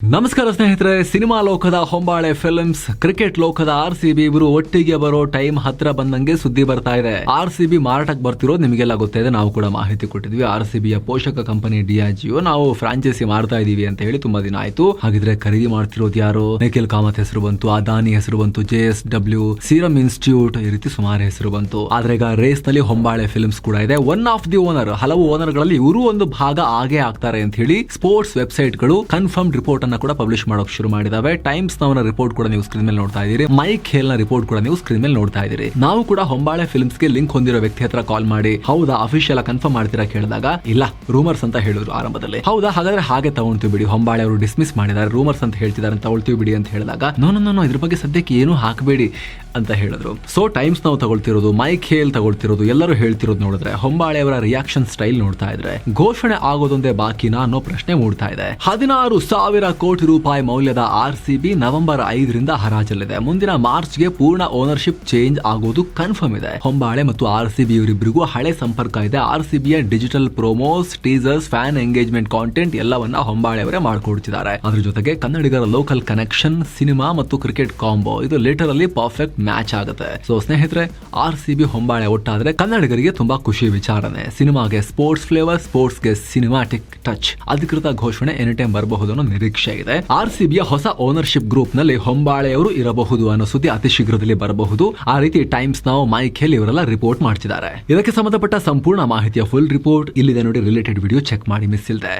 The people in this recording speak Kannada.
ನಮಸ್ಕಾರ ಸ್ನೇಹಿತರೆ, ಸಿನಿಮಾ ಲೋಕದ ಹೊಂಬಾಳೆ ಫಿಲ್ಮ್ಸ್, ಕ್ರಿಕೆಟ್ ಲೋಕದ RCB ಇವರು ಒಟ್ಟಿಗೆ ಬರೋ ಟೈಮ್ ಹತ್ರ ಬಂದಂಗೆ ಸುದ್ದಿ ಬರ್ತಾ ಇದೆ. RCB ಮಾರಾಟಕ್ಕೆ ಬರ್ತಿರೋದು ನಿಮಗೆಲ್ಲ ಗೊತ್ತಿದೆ, ನಾವು ಕೂಡ ಮಾಹಿತಿ ಕೊಟ್ಟಿದ್ವಿ. RCBಯ ಪೋಷಕ ಕಂಪನಿ Diageo ನಾವು ಫ್ರಾಂಚೈಸಿ ಮಾಡ್ತಾ ಇದೀವಿ ಅಂತ ಹೇಳಿ ತುಂಬಾ ದಿನ ಆಯ್ತು. ಹಾಗಿದ್ರೆ ಖರೀದಿ ಮಾಡ್ತಿರೋದು ಯಾರು? ನಿಖಿಲ್ ಕಾಮತ್ ಹೆಸರು ಬಂತು, ಅದಾನಿ ಹೆಸರು ಬಂತು, JSW, ಸೀರಮ್ ಇನ್ಸ್ಟಿಟ್ಯೂಟ್, ಈ ರೀತಿ ಸುಮಾರು ಹೆಸರು ಬಂತು. ಆದ್ರೆ ಈಗ ರೇಸ್ ನಲ್ಲಿ ಹೊಂಬಾಳೆ ಫಿಲ್ಮ್ಸ್ ಕೂಡ ಇದೆ. ಒನ್ ಆಫ್ ದಿ ಓನರ್, ಹಲವು ಓನರ್ ಗಳಲ್ಲಿ ಇವರು ಒಂದು ಭಾಗ ಆಗೇ ಆಗ್ತಾರೆ ಅಂತ ಹೇಳಿ ಸ್ಪೋರ್ಟ್ಸ್ ವೆಬ್ಸೈಟ್ ಗಳು ಕನ್ಫರ್ಮ್ ರಿಪೋರ್ಟ್ ಕೂಡ ಪಬ್ಲಿಷ್ ಮಾಡೋಕೆ ಶುರು ಮಾಡಿದಾವೆ. ಟೈಮ್ಸ್ ನವನ ರಿಪೋರ್ಟ್ ಕೂಡ ನೀವು ಸ್ಕ್ರೀನ್ ಮೇಲೆ ನೋಡ್ತಾ ಇದ್ದೀರಿ. ಮೈಕ್ ಹೇಲ್ ನ ರಿಪೋರ್ಟ್ ಕೂಡ ನೀವು ಸ್ಕ್ರೀನ್ ಮೇಲೆ ನೋಡ್ತಾ ಇದ್ದೀರಿ. ನಾವು ಕೂಡ ಹೊಂಬಾಳೆ ಫಿಲ್ಮ್ಸ್ ಗೆ ಲಿಂಕ್ ಹೊಂದಿರೋ ವ್ಯಕ್ತಿ ಹತ್ರ ಕಾಲ್ ಮಾಡಿ, ಹೌದಾ ಅಫಿಷಿಯಲ್ ಕನ್ಫರ್ಮ್ ಮಾಡ್ತೀರಾ ಕೇಳಿದಾಗ, ಇಲ್ಲ ರೂಮರ್ಸ್ ಅಂತ ಹೇಳಿದ್ರು ಆರಂಭದಲ್ಲಿ. ಹೌದಾ, ಹಾಗಾದ್ರೆ ಹಾಗೆ ತಗೊಳ್ತೀವಿ ಬಿಡಿ, ಹೊಂಬಾಳೆ ಅವರು ಡಿಸ್ಮಿಸ್ ಮಾಡಿದ್ದಾರೆ, ರೂಮರ್ಸ್ ಅಂತ ಹೇಳ್ತಿದ್ದಾರೆ, ತಗೊಳ್ತೀವಿ ಬಿಡಿ ಅಂತ ಹೇಳಿದಾಗ, ನೋ ಇದ್ರ ಬಗ್ಗೆ ಸದ್ಯಕ್ಕೆ ಏನು ಹಾಕಬೇಡಿ ಅಂತ ಹೇಳಿದ್ರು. ಸೊ ಟೈಮ್ಸ್ ನಾವು ತಗೊಳ್ತಿರೋದು, ಮೈಕ್ ಹೇಲ್ ತಗೊಳ್ತಿರೋದು, ಎಲ್ಲರೂ ಹೇಳ್ತಿರೋದು ನೋಡಿದ್ರೆ ಹೊಂಬಾಳೆ ಅವರ ರಿಯಾಕ್ಷನ್ ಸ್ಟೈಲ್ ನೋಡ್ತಾ ಇದ್ರೆ ಘೋಷಣೆ ಆಗೋದೊಂದೇ ಬಾಕಿನಾ ಅನ್ನೋ ಪ್ರಶ್ನೆ ಮೂಡ್ತಾ ಇದೆ. 16,000 ಕೋಟಿ ರೂಪಾಯಿ ಮೌಲ್ಯದ RCB ನವೆಂಬರ್ 5ರಿಂದ ಹರಾಜಲ್ಲಿದೆ. ಮುಂದಿನ ಮಾರ್ಚ್ಗೆ ಪೂರ್ಣ ಓನರ್ಶಿಪ್ ಚೇಂಜ್ ಆಗೋದು ಕನ್ಫರ್ಮ್ ಇದೆ. ಹೊಂಬಾಳೆ ಮತ್ತು RCB ಇವರಿಬ್ಬರಿಗೂ ಹಳೆ ಸಂಪರ್ಕ ಇದೆ. RCBಯ digital promos, teasers, fan engagement content ಎಲ್ಲವನ್ನ ಹೊಂಬಾಳೆ ಅವರೇ ಮಾಡ್ಕೊಡ್ತಿದ್ದಾರೆ. ಅದ್ರ ಜೊತೆಗೆ ಕನ್ನಡಿಗರ ಲೋಕಲ್ ಕನೆಕ್ಷನ್, ಸಿನಿಮಾ ಮತ್ತು ಕ್ರಿಕೆಟ್ ಕಾಂಬೋ, ಇದು ಲಿಟರಲಿ ಪರ್ಫೆಕ್ಟ್ ಮ್ಯಾಚ್ ಆಗುತ್ತೆ. ಸೊ ಸ್ನೇಹಿತರೆ, RCB ಹೊಂಬಾಳೆ ಒಟ್ಟಾದ್ರೆ ಕನ್ನಡಿಗರಿಗೆ ತುಂಬಾ ಖುಷಿ ವಿಚಾರನೆ. ಸಿನಿಮಾಗೆ ಸ್ಪೋರ್ಟ್ಸ್ ಫ್ಲೇವರ್, ಸ್ಪೋರ್ಟ್ಸ್ಗೆ ಸಿನಿಮಾಟಿಕ್ ಟಚ್. ಅಧಿಕೃತ ಘೋಷಣೆ ಎನಿ ಟೈಮ್ ಬರಬಹುದು ಅನ್ನೋ ನಿರೀಕ್ಷೆ ಇದೆ. RCBಯ ಹೊಸ ಓನರ್ಶಿಪ್ ಗ್ರೂಪ್ ನಲ್ಲಿ ಹೊಂಬಾಳೆಯವರು ಇರಬಹುದು ಅನ್ನೋ ಸುದ್ದಿ ಅತಿ ಶೀಘ್ರದಲ್ಲಿ ಬರಬಹುದು. ಆ ರೀತಿ ಟೈಮ್ಸ್ ನಾವು, ಮೈಕ್ ಹೇಲ್ ಇವರೆಲ್ಲ ರಿಪೋರ್ಟ್ ಮಾಡ್ತಿದ್ದಾರೆ. ಇದಕ್ಕೆ ಸಂಬಂಧಪಟ್ಟ ಸಂಪೂರ್ಣ ಮಾಹಿತಿಯ ಫುಲ್ ರಿಪೋರ್ಟ್ ಇಲ್ಲಿದೆ ನೋಡಿ, ರಿಲೇಟೆಡ್ ವಿಡಿಯೋ ಚೆಕ್ ಮಾಡಿ, ಮಿಸ್ ಇಲ್ಲದೆ.